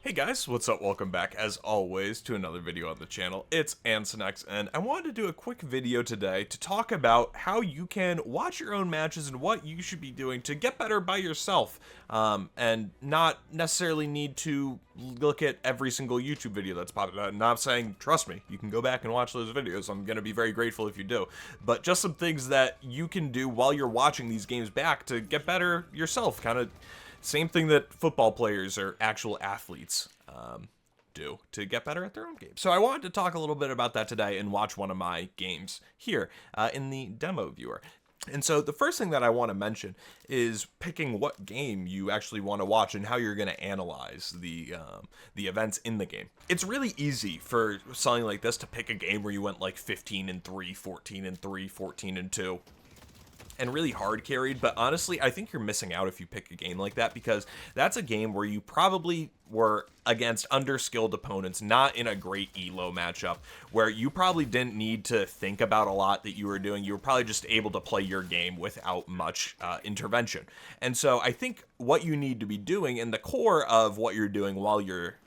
Hey guys, what's up? Welcome back, as always, to another video on the channel. It's Ansonex, and I wanted to do a quick video today to talk about how you can watch your own matches and what you should be doing to get better by yourself, and not necessarily need to look at every single YouTube video that's popped out. Not saying, trust me, you can go back and watch those videos. I'm going to be very grateful if you do. But just some things that you can do while you're watching these games back to get better yourself, kind of same thing that football players or actual athletes do to get better at their own game. So I wanted to talk a little bit about that today and watch one of my games here in the demo viewer. And so the first thing that I want to mention is picking what game you actually want to watch and how you're going to analyze the events in the game. It's really easy for something like this to pick a game where you went like 15-3, 14-3, 14-2. And really hard carried, but honestly, I think you're missing out if you pick a game like that, because that's a game where you probably were against underskilled opponents, not in a great elo matchup, where you probably didn't need to think about a lot that you were doing. You were probably just able to play your game without much intervention. And so I think what you need to be doing, and the core of what you're doing while you're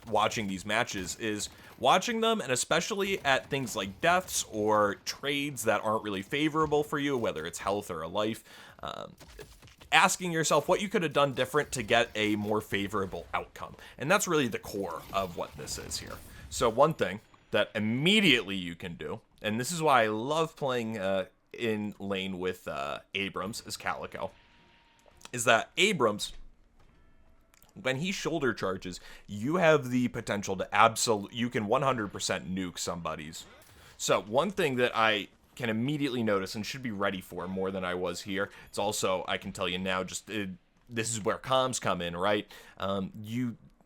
watching these matches, is watching them, and especially at things like deaths or trades that aren't really favorable for you, whether it's health or a life, asking yourself what you could have done different to get a more favorable outcome. And that's really the core of what this is here. So one thing that immediately you can do, and this is why I love playing in lane with Abrams as Calico, is that Abrams, when he shoulder charges, you have the potential to you can 100% nuke somebody's. So one thing that I can immediately notice and should be ready for more than I was here, it's also, I can tell you now, just this is where comms come in, right?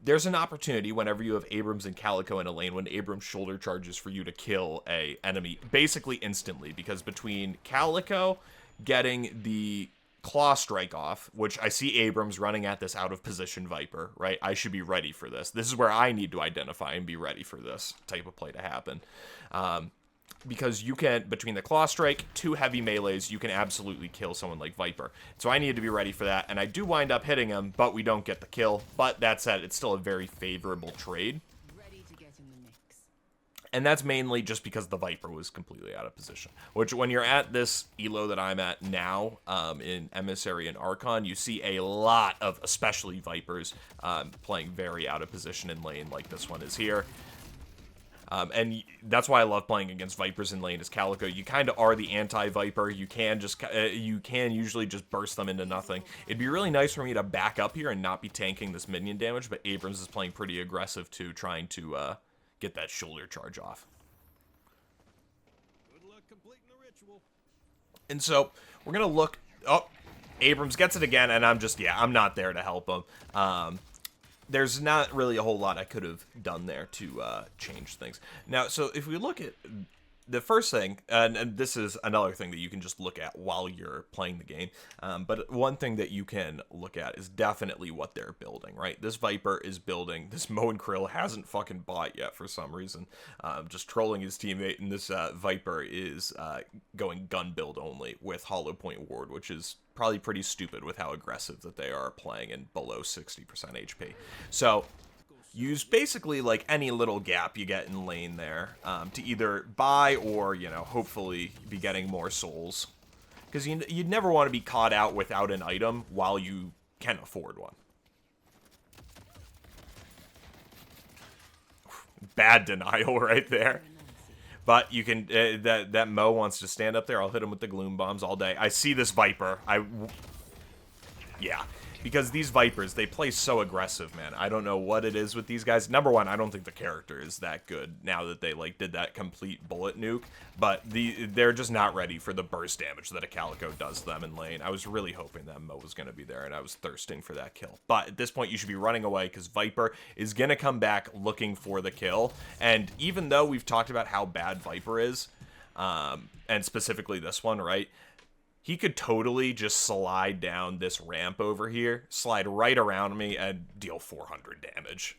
There's an opportunity whenever you have Abrams and Calico in a lane, when Abrams shoulder charges, for you to kill a enemy basically instantly, because between Calico getting the claw strike off, which I see Abrams running at this out of position Viper, right? I should be ready for this. This is where I need to identify and be ready for this type of play to happen. Because you can, between the claw strike, 2 heavy melees, you can absolutely kill someone like Viper. So I needed to be ready for that, and I do wind up hitting him, but we don't get the kill. But that said, it's still a very favorable trade. And that's mainly just because the Viper was completely out of position. Which, when you're at this elo that I'm at now, in Emissary and Archon, you see a lot of, especially Vipers, playing very out of position in lane, like this one is here. And that's why I love playing against Vipers in lane as Calico. You kind of are the anti-Viper. You can usually just burst them into nothing. It'd be really nice for me to back up here and not be tanking this minion damage, but Abrams is playing pretty aggressive too, trying to get that shoulder charge off. Good luck completing the ritual. And so we're gonna look. Oh, Abrams gets it again, and I'm not there to help him. There's not really a whole lot I could have done there to change things. Now, so if we look at the first thing, and this is another thing that you can just look at while you're playing the game, but one thing that you can look at is definitely what they're building, right? This Viper is building, this Mo and Krill hasn't fucking bought yet for some reason, just trolling his teammate, and this Viper is going gun build only with Hollow Point Ward, which is probably pretty stupid with how aggressive that they are playing in below 60% HP. So use basically like any little gap you get in lane there to either buy or, you know, hopefully be getting more souls. Because you'd never want to be caught out without an item while you can afford one. Bad denial right there. But you can, that Mo wants to stand up there. I'll hit him with the Gloom Bombs all day. I see this Viper. Yeah. Because these Vipers, they play so aggressive, man. I don't know what it is with these guys. Number one, I don't think the character is that good now that they, like, did that complete bullet nuke. But they're just not ready for the burst damage that a Calico does to them in lane. I was really hoping that Mo was going to be there, and I was thirsting for that kill. But at this point, you should be running away, because Viper is going to come back looking for the kill. And even though we've talked about how bad Viper is, and specifically this one, right? He could totally just slide down this ramp over here, slide right around me, and deal 400 damage.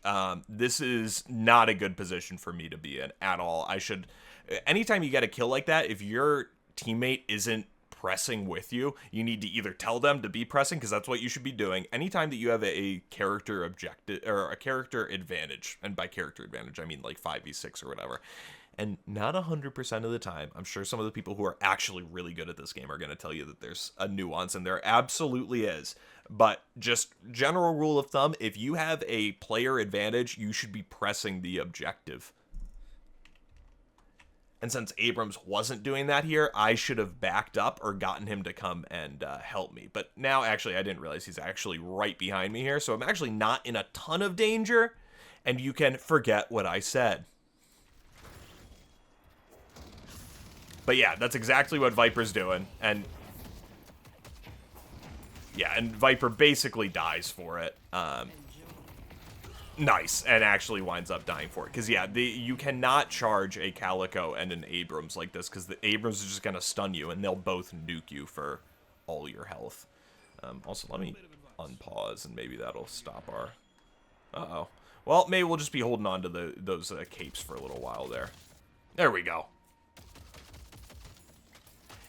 This is not a good position for me to be in at all. Anytime you get a kill like that, if your teammate isn't pressing with you, you need to either tell them to be pressing, because that's what you should be doing. Anytime that you have a character objective, or a character advantage, and by character advantage, I mean like 5v6 or whatever. And not 100% of the time, I'm sure some of the people who are actually really good at this game are going to tell you that there's a nuance, and there absolutely is. But just general rule of thumb, if you have a player advantage, you should be pressing the objective. And since Abrams wasn't doing that here, I should have backed up or gotten him to come and help me. But now, actually, I didn't realize he's actually right behind me here. So I'm actually not in a ton of danger. And you can forget what I said. But yeah, that's exactly what Viper's doing. And yeah, and Viper basically dies for it. Nice, and actually winds up dying for it. Because, yeah, you cannot charge a Calico and an Abrams like this, because the Abrams is just going to stun you, and they'll both nuke you for all your health. Also, let me unpause, and maybe that'll stop our... Uh-oh. Well, maybe we'll just be holding on to those capes for a little while there. There we go.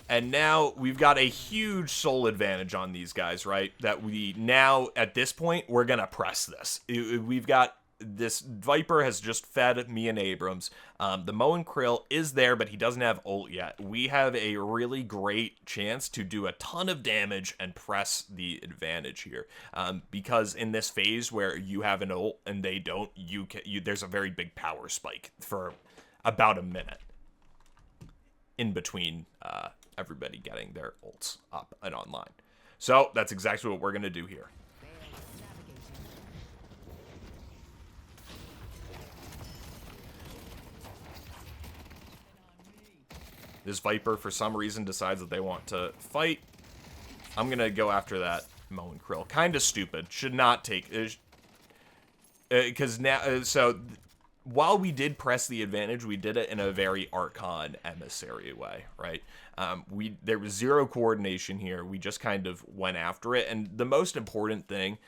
And now we've got a huge soul advantage on these guys, right? That we now, at this point, we're going to press this. We've got this Viper has just fed me and Abrams. The Moe and Krill is there, but he doesn't have ult yet. We have a really great chance to do a ton of damage and press the advantage here. Because in this phase where you have an ult and they don't, there's a very big power spike for about a minute in between everybody getting their ults up and online. So that's exactly what we're going to do here. This Viper, for some reason, decides that they want to fight. I'm going to go after that Moe and Krill. Kind of stupid. Should not take... Because now... So... While we did press the advantage, we did it in a very Archon emissary way, right? There was zero coordination here. We just kind of went after it. And the most important thing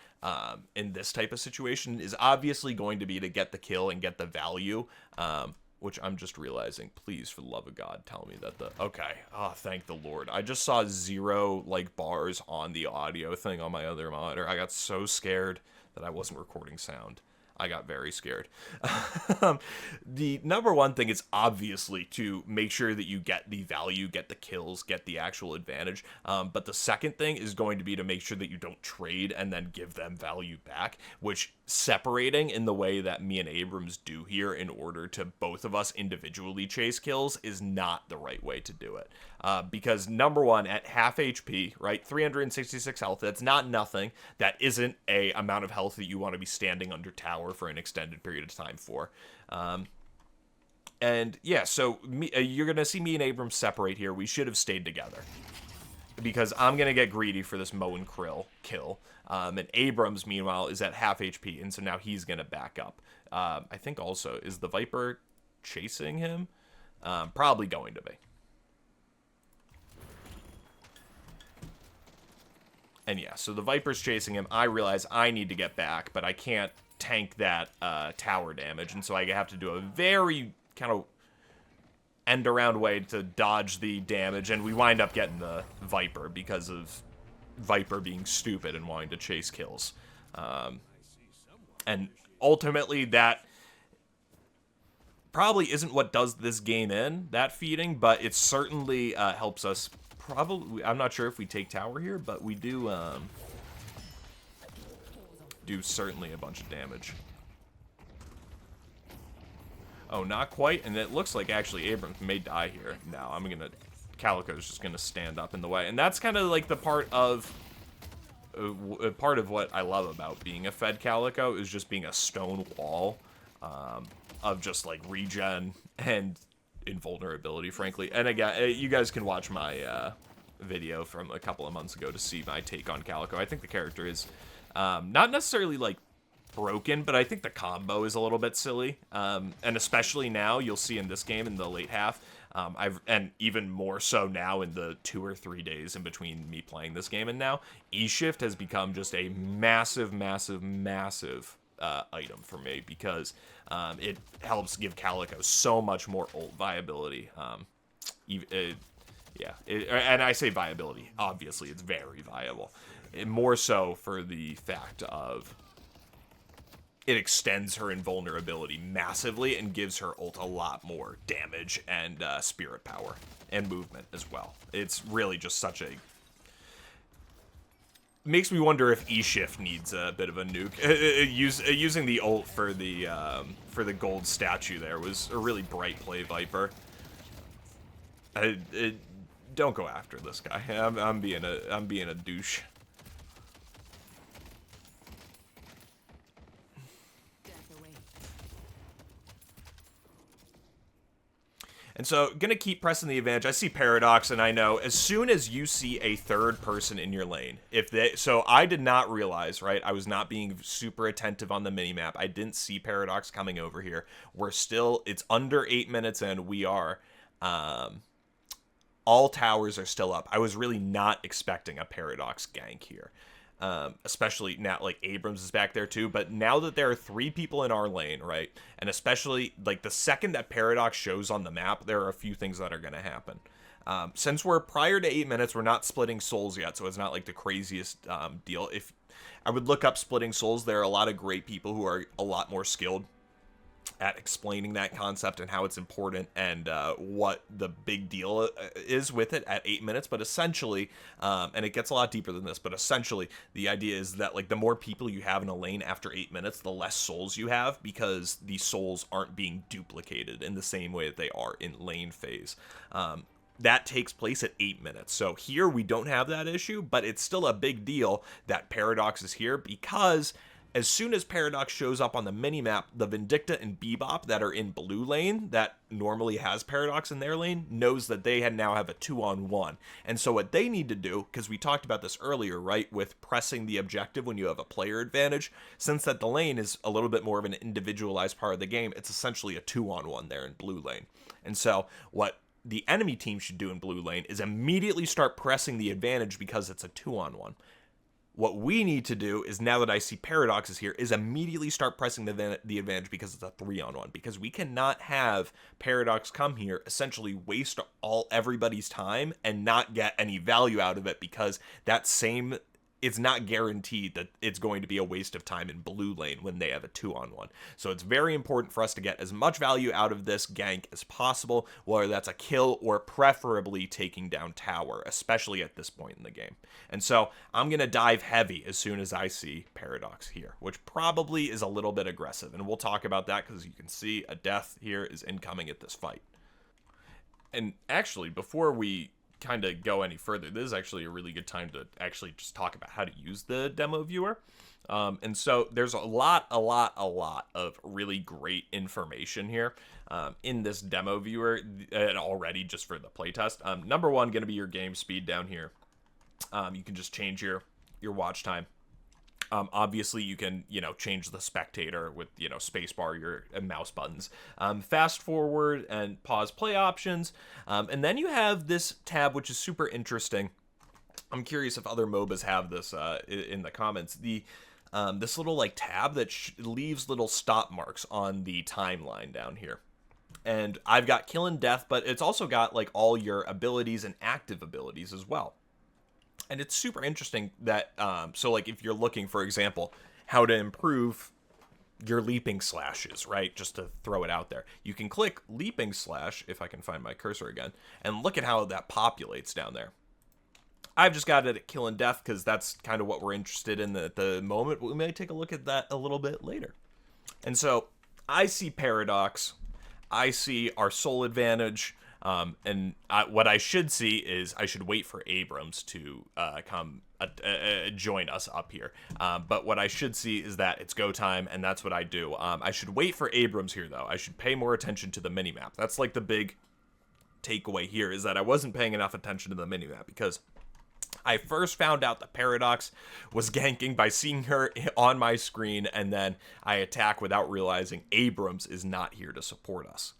in this type of situation is obviously going to be to get the kill and get the value, which I'm just realizing. Please, for the love of God, tell me that the... Okay. Oh, thank the Lord. I just saw 0, like, bars on the audio thing on my other monitor. I got so scared that I wasn't recording sound. I got very scared. The number one thing is obviously to make sure that you get the value, get the kills, get the actual advantage. But the second thing is going to be to make sure that you don't trade and then give them value back, which separating in the way that me and Abrams do here in order to both of us individually chase kills is not the right way to do it. Because number one, at half HP, right, 366 health, that's not nothing. That isn't a amount of health that you want to be standing under tower for an extended period of time for. And yeah, so you're going to see me and Abrams separate here. We should have stayed together, because I'm going to get greedy for this Moe and Krill kill. And Abrams, meanwhile, is at half HP, and so now he's going to back up. I think also, is the Viper chasing him? Probably going to be. And yeah, so the Viper's chasing him. I realize I need to get back, but I can't tank that tower damage, and so I have to do a very kind of end-around way to dodge the damage, and we wind up getting the Viper because of Viper being stupid and wanting to chase kills. And ultimately, that probably isn't what does this game in, that feeding, but it certainly helps us. Probably, I'm not sure if we take tower here, but we do certainly a bunch of damage. Oh, not quite, and it looks like actually Abrams may die here. No, Calico's just gonna stand up in the way, and that's kind of like the part of what I love about being a Fed Calico is just being a stone wall of just like regen and invulnerability, frankly. And again, you guys can watch my video from a couple of months ago to see my take on Calico. I think the character is not necessarily like broken, but I think the combo is a little bit silly, and especially now you'll see in this game in the late half, and even more so now in the 2 or 3 days in between me playing this game and now, E-Shift has become just a massive item for me, because it helps give Calico so much more ult viability. Yeah, and I say viability. Obviously, it's very viable. More so for the fact of it extends her invulnerability massively and gives her ult a lot more damage and spirit power and movement as well. It's really just such a... Makes me wonder if E-Shift needs a bit of a nuke. Using the ult for the gold statue there was a really bright play, Viper. Don't go after this guy. I'm being a douche. And so, gonna keep pressing the advantage. I see Paradox, and I know as soon as you see a third person in your lane, so I did not realize, right? I was not being super attentive on the minimap. I didn't see Paradox coming over here. It's under 8 minutes in. We are, all towers are still up. I was really not expecting a Paradox gank here. Especially now, like, Abrams is back there too, but now that there are 3 people in our lane, right, and especially, like, the second that Paradox shows on the map, there are a few things that are going to happen. Since we're prior to 8 minutes, we're not splitting souls yet, so it's not, like, the craziest deal. If I would look up splitting souls, there are a lot of great people who are a lot more skilled at explaining that concept and how it's important and what the big deal is with it at 8 minutes. But essentially, and it gets a lot deeper than this, but essentially the idea is that, like, the more people you have in a lane after 8 minutes, the less souls you have, because the souls aren't being duplicated in the same way that they are in lane phase. That takes place at 8 minutes. So here we don't have that issue, but it's still a big deal that Paradox is here, because as soon as Paradox shows up on the minimap, the Vindicta and Bebop that are in blue lane, that normally has Paradox in their lane, knows that they now have a 2-on-1. And so what they need to do, because we talked about this earlier, right, with pressing the objective when you have a player advantage, since that the lane is a little bit more of an individualized part of the game, it's essentially a 2-on-1 there in blue lane. And so what the enemy team should do in blue lane is immediately start pressing the advantage because it's a 2-on-1. What we need to do is, now that I see Paradox is here, is immediately start pressing the advantage because it's a 3-on-1. Because we cannot have Paradox come here, essentially waste everybody's time and not get any value out of it, because it's not guaranteed that it's going to be a waste of time in blue lane when they have a 2-on-1. So it's very important for us to get as much value out of this gank as possible, whether that's a kill or preferably taking down tower, especially at this point in the game. And so I'm going to dive heavy as soon as I see Paradox here, which probably is a little bit aggressive. And we'll talk about that because you can see a death here is incoming at this fight. And actually, before we kind of go any further, this is actually a really good time to actually just talk about how to use the demo viewer. And so there's a lot of really great information here in this demo viewer already, just for the playtest. Number one, going to be your game speed down here. You can just change your watch time. Obviously, you can, change the spectator with, spacebar, your mouse buttons. Fast forward and pause play options. And then you have this tab, which is super interesting. I'm curious if other MOBAs have this in the comments. This little, tab that leaves little stop marks on the timeline down here. And I've got kill and death, but it's also got, all your abilities and active abilities as well. And it's super interesting that, if you're looking, for example, how to improve your leaping slashes, right? Just to throw it out there. You can click leaping slash, if I can find my cursor again, and look at how that populates down there. I've just got it at kill and death because that's kind of what we're interested in at the moment, but we may take a look at that a little bit later. And so I see Paradox. I see our soul advantage. What I should see is I should wait for Abrams to come join us up here. But what I should see is that it's go time, and that's what I do. I should wait for Abrams here, though. I should pay more attention to the minimap. That's the big takeaway here, is that I wasn't paying enough attention to the minimap, because I first found out that Paradox was ganking by seeing her on my screen, and then I attack without realizing Abrams is not here to support us.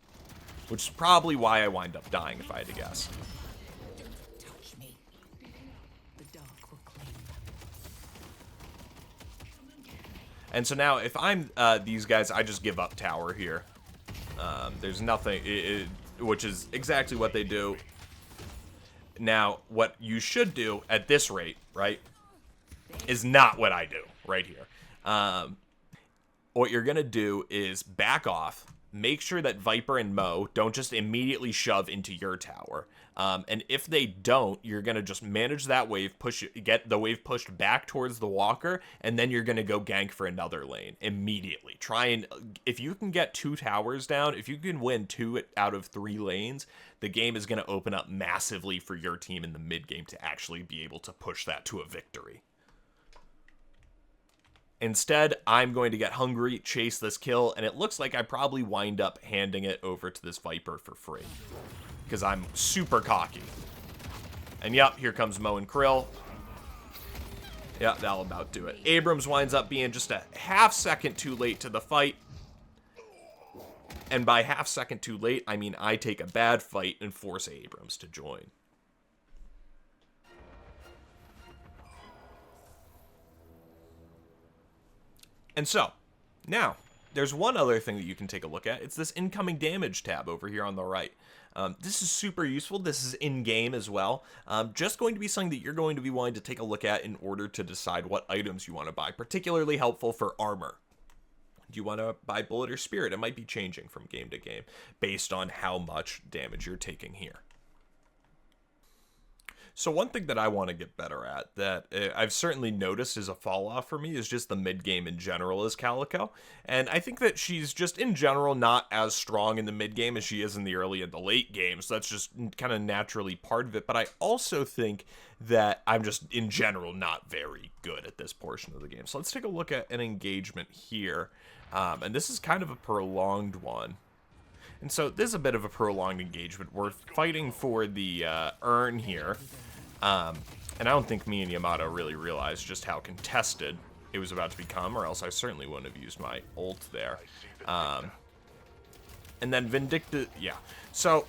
Which is probably why I wind up dying, if I had to guess. Touch me. The dark will claim them. And so now, if I'm these guys, I just give up tower here. There's nothing, which is exactly what they do. Now, what you should do at this rate, right, is not what I do right here. What you're going to do is back off. Make sure that Viper and Mo don't just immediately shove into your tower. And if they don't, you're going to just manage that wave, get the wave pushed back towards the walker, and then you're going to go gank for another lane immediately. Try and, if you can get 2 towers down, if you can win 2 out of 3 lanes, the game is going to open up massively for your team in the mid game to actually be able to push that to a victory. Instead, I'm going to get hungry, chase this kill, and it looks like I probably wind up handing it over to this Viper for free. Because I'm super cocky. And yep, here comes Mo and Krill. Yeah, that'll about do it. Abrams winds up being just a half second too late to the fight. And by half second too late, I mean I take a bad fight and force Abrams to join. And so, now, there's one other thing that you can take a look at. It's this incoming damage tab over here on the right. This is super useful. This is in-game as well. Just going to be something that you're going to be wanting to take a look at in order to decide what items you want to buy. Particularly helpful for armor. Do you want to buy Bullet or Spirit? It might be changing from game to game based on how much damage you're taking here. So one thing that I want to get better at that I've certainly noticed is a fall off for me is just the mid game in general as Calico. And I think that she's just in general not as strong in the mid game as she is in the early and the late game. So that's just kind of naturally part of it. But I also think that I'm just in general not very good at this portion of the game. So let's take a look at an engagement here. And this is kind of a prolonged one. And so this is a bit of a prolonged engagement. We're fighting for the urn here. And I don't think me and Yamato really realized just how contested it was about to become, or else I certainly wouldn't have used my ult there. And then Vindicta, yeah. So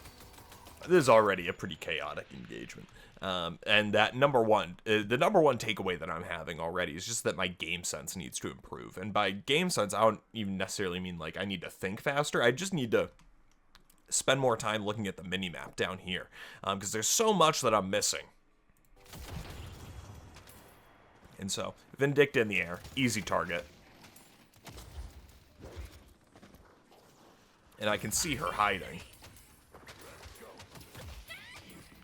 this is already a pretty chaotic engagement. And that the number one takeaway that I'm having already is just that my game sense needs to improve. And by game sense, I don't even necessarily mean like I need to think faster. I just need to spend more time looking at the minimap down here, because there's so much that I'm missing. And so, Vindicta in the air, easy target. And I can see her hiding.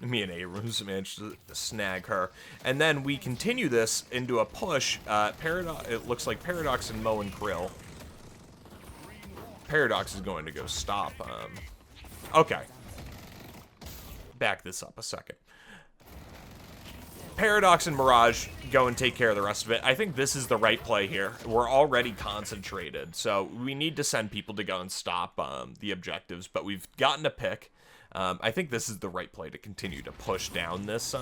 Me and Abrams managed to snag her. And then we continue this into a push. It looks like Paradox and Mo and Krill. Paradox is going to go stop. Okay. Back this up a second. Paradox and Mirage go and take care of the rest of it. I think this is the right play here. We're already concentrated, so we need to send people to go and stop the objectives, but we've gotten a pick. I think this is the right play to continue to push down this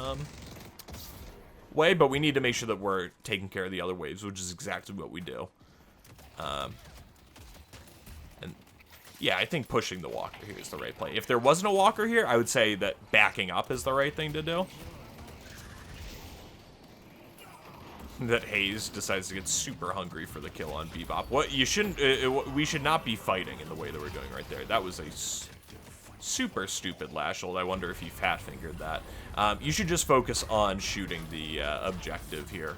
way, but we need to make sure that we're taking care of the other waves, which is exactly what we do. And yeah, I think pushing the walker here is the right play. If there wasn't a walker here, I would say that backing up is the right thing to do. That Hayes decides to get super hungry for the kill on Bebop. What you shouldn't, we should not be fighting in the way that we're doing right there. That was a super stupid Lashold. I wonder if he fat fingered that. You should just focus on shooting the objective here.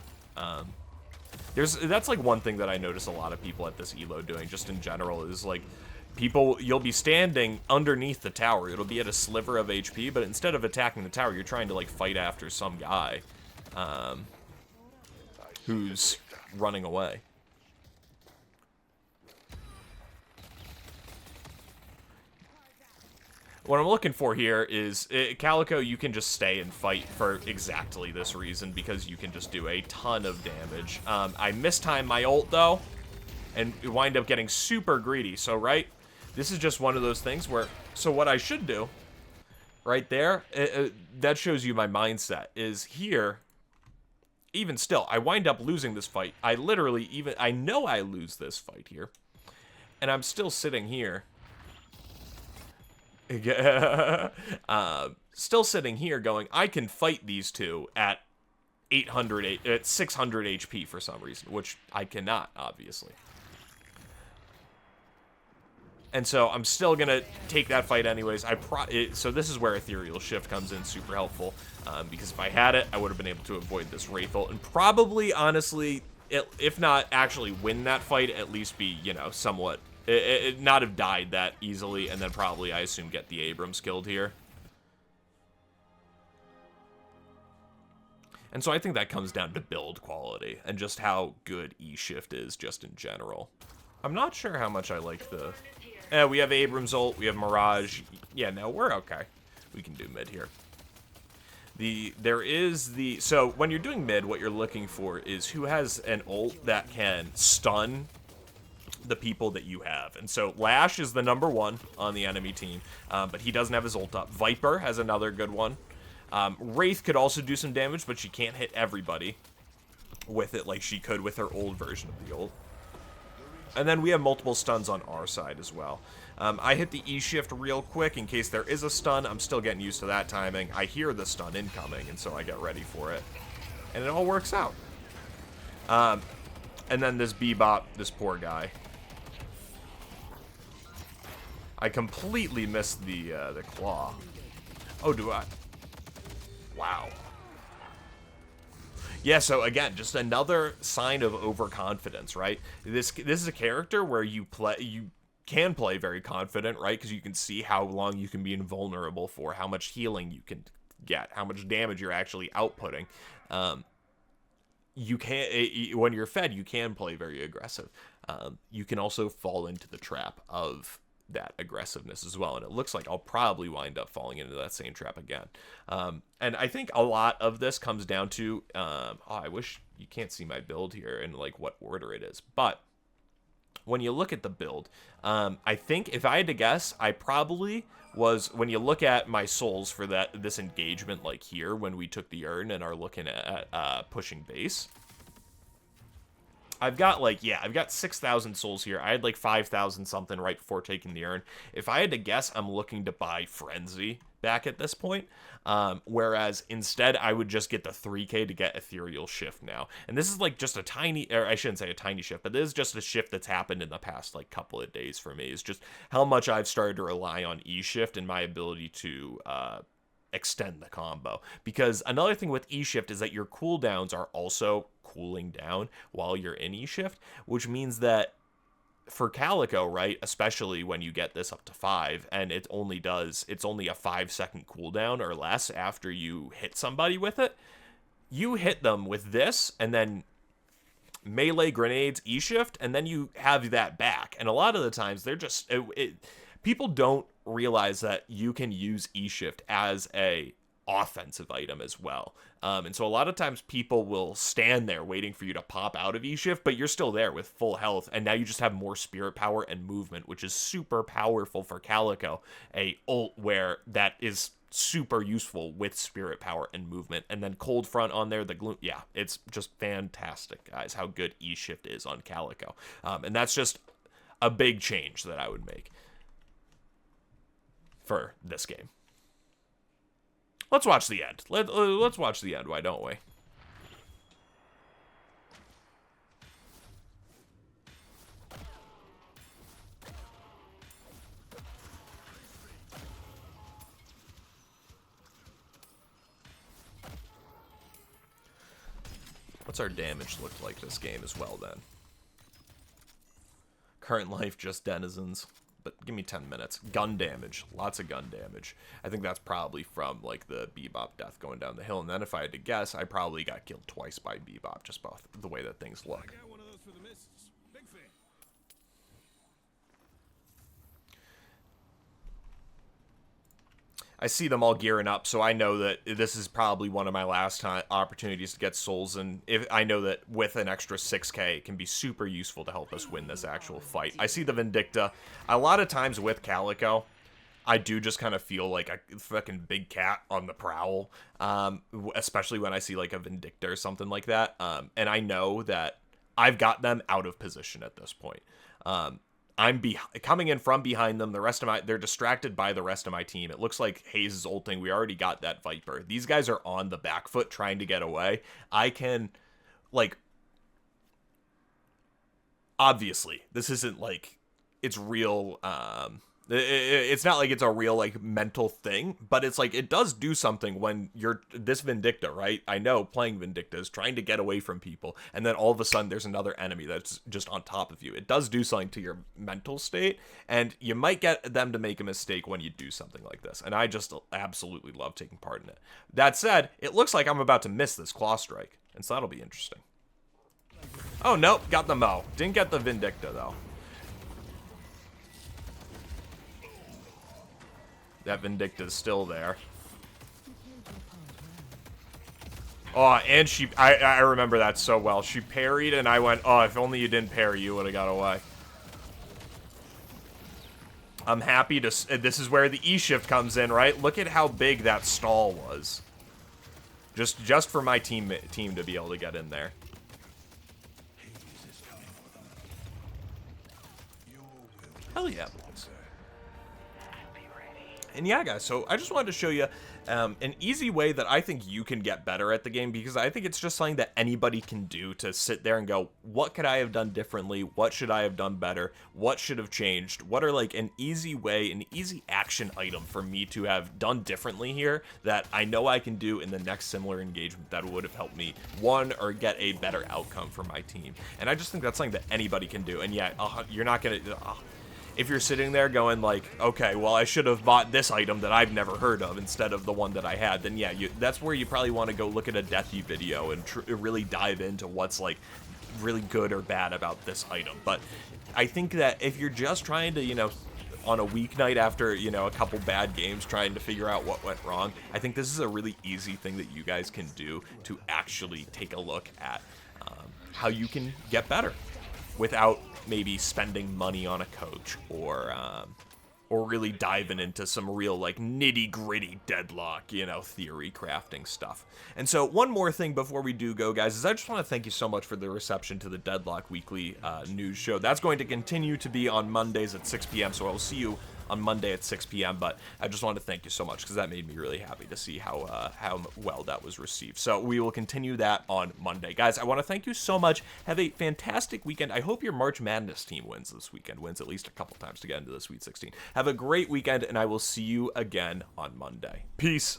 That's like one thing that I notice a lot of people at this elo doing, just in general, is like you'll be standing underneath the tower. It'll be at a sliver of HP, but instead of attacking the tower, you're trying to like fight after some guy. Who's running away. What I'm looking for here is, Calico, you can just stay and fight for exactly this reason, because you can just do a ton of damage. I mistimed my ult, though, and wind up getting super greedy. So, right, this is just one of those things where, so what I should do, right there, that shows you my mindset, is here, even still, I wind up losing this fight. I know I lose this fight here. And I'm still sitting here. Still sitting here going, I can fight these two at 600 HP for some reason, which I cannot, obviously. And so I'm still going to take that fight anyways. So this is where Ethereal Shift comes in super helpful. Because if I had it, I would have been able to avoid this Wraith ult. And probably, honestly, if not actually win that fight, at least be, you know, somewhat... not have died that easily. And then probably, I assume, get the Abrams killed here. And so I think that comes down to build quality. And just how good E-Shift is just in general. I'm not sure how much I like the... we have Abrams ult, we have Mirage. Yeah, no, we're okay. We can do mid here. So when you're doing mid, what you're looking for is who has an ult that can stun the people that you have. And so Lash is the #1 on the enemy team, but he doesn't have his ult up. Viper has another good one. Wraith could also do some damage, but she can't hit everybody with it like she could with her old version of the ult. And then we have multiple stuns on our side as well. I hit the E-Shift real quick in case there is a stun. I'm still getting used to that timing. I hear the stun incoming, and so I get ready for it. And it all works out. And then this Bebop, this poor guy. I completely missed the claw. Oh, do I? Wow. Yeah, so again, just another sign of overconfidence, right? This is a character where you can play very confident, right? Because you can see how long you can be invulnerable for, how much healing you can get, how much damage you're actually outputting. You can when you're fed, you can play very aggressive. You can also fall into the trap of that aggressiveness as well, and it looks like I'll probably wind up falling into that same trap again. And I think a lot of this comes down to I wish you can't see my build here and like what order it is, but when you look at the build, I think if I had to guess, I probably was, when you look at my souls for this engagement, like here when we took the urn and are looking at pushing base, I've got like, yeah, I've got 6,000 souls here. I had like 5,000 something right before taking the urn. If I had to guess, I'm looking to buy Frenzy back at this point. Whereas instead, I would just get the 3K to get Ethereal Shift now. And this is like just a tiny, or I shouldn't say a tiny shift, but this is just a shift that's happened in the past like couple of days for me. It's just how much I've started to rely on E-Shift and my ability to extend the combo. Because another thing with E-Shift is that your cooldowns are also cooling down while you're in E-Shift, which means that for Calico, right, especially when you get this up to 5, and it's only a 5-second cooldown or less after you hit somebody with it, you hit them with this, and then melee grenades, E-Shift, and then you have that back. And a lot of the times, they're just... people don't realize that you can use E-Shift as a offensive item as well. And so a lot of times people will stand there waiting for you to pop out of E-Shift, but you're still there with full health, and now you just have more spirit power and movement, which is super powerful for Calico, a ult where that is super useful with spirit power and movement. And then Cold Front on there, the Gloom, yeah, it's just fantastic, guys, how good E-Shift is on Calico. And that's just a big change that I would make for this game. Let's watch the end. Let's watch the end, why don't we? What's our damage look like this game as well, then? Current life, just denizens. But give me 10 minutes. Gun damage. Lots of gun damage. I think that's probably from, like, the Bebop death going down the hill. And then if I had to guess, I probably got killed twice by Bebop, just by the way that things look. I got one of those for the missus. Big fan. I see them all gearing up, so I know that this is probably one of my last opportunities to get souls, and I know that with an extra 6K, it can be super useful to help us win this actual fight. I see the Vindicta. A lot of times with Calico, I do just kind of feel like a fucking big cat on the prowl, especially when I see like a Vindicta or something like that, and I know that I've got them out of position at this point. I'm coming in from behind them. They're distracted by the rest of my team. It looks like Hayes is ulting. We already got that Viper. These guys are on the back foot trying to get away. I can, like, obviously, this isn't like, it's real. It's not like it's a real like mental thing, but it's like it does do something when you're this Vindicta, right? I know playing Vindicta is trying to get away from people, and then all of a sudden there's another enemy that's just on top of you. It does do something to your mental state, and you might get them to make a mistake when you do something like this. And I just absolutely love taking part in it. That said, it looks like I'm about to miss this claw strike, and so that'll be interesting. Oh nope, got the Mo. Didn't get the Vindicta though. That Vindicta's still there. Oh, and I remember that so well. She parried, and I went, oh, if only you didn't parry, you would have got away. I'm happy to, this is where the E-shift comes in, right? Look at how big that stall was. Just for my team to be able to get in there. Hell yeah, boys. And yeah, guys, so I just wanted to show you an easy way that I think you can get better at the game, because I think it's just something that anybody can do to sit there and go, what could I have done differently? What should I have done better? What should have changed? What are like an easy way, an easy action item for me to have done differently here that I know I can do in the next similar engagement that would have helped me won or get a better outcome for my team? And I just think that's something that anybody can do. And yeah, you're not going to... if you're sitting there going like, okay, well, I should have bought this item that I've never heard of instead of the one that I had, then yeah, that's where you probably want to go look at a Deathy video and really dive into what's like really good or bad about this item. But I think that if you're just trying to, you know, on a weeknight after, you know, a couple bad games trying to figure out what went wrong, I think this is a really easy thing that you guys can do to actually take a look at how you can get better without maybe spending money on a coach or really diving into some real like nitty gritty Deadlock, you know, theory crafting stuff. And so one more thing before we do go, guys, is I just want to thank you so much for the reception to the Deadlock weekly news show. That's going to continue to be on Mondays at 6 p.m. So I will see you on Monday at 6 p.m. But I just wanted to thank you so much because that made me really happy to see how well that was received. So we will continue that on Monday. Guys, I want to thank you so much. Have a fantastic weekend. I hope your March Madness team wins this weekend, wins at least a couple times to get into the Sweet 16. Have a great weekend, and I will see you again on Monday. Peace.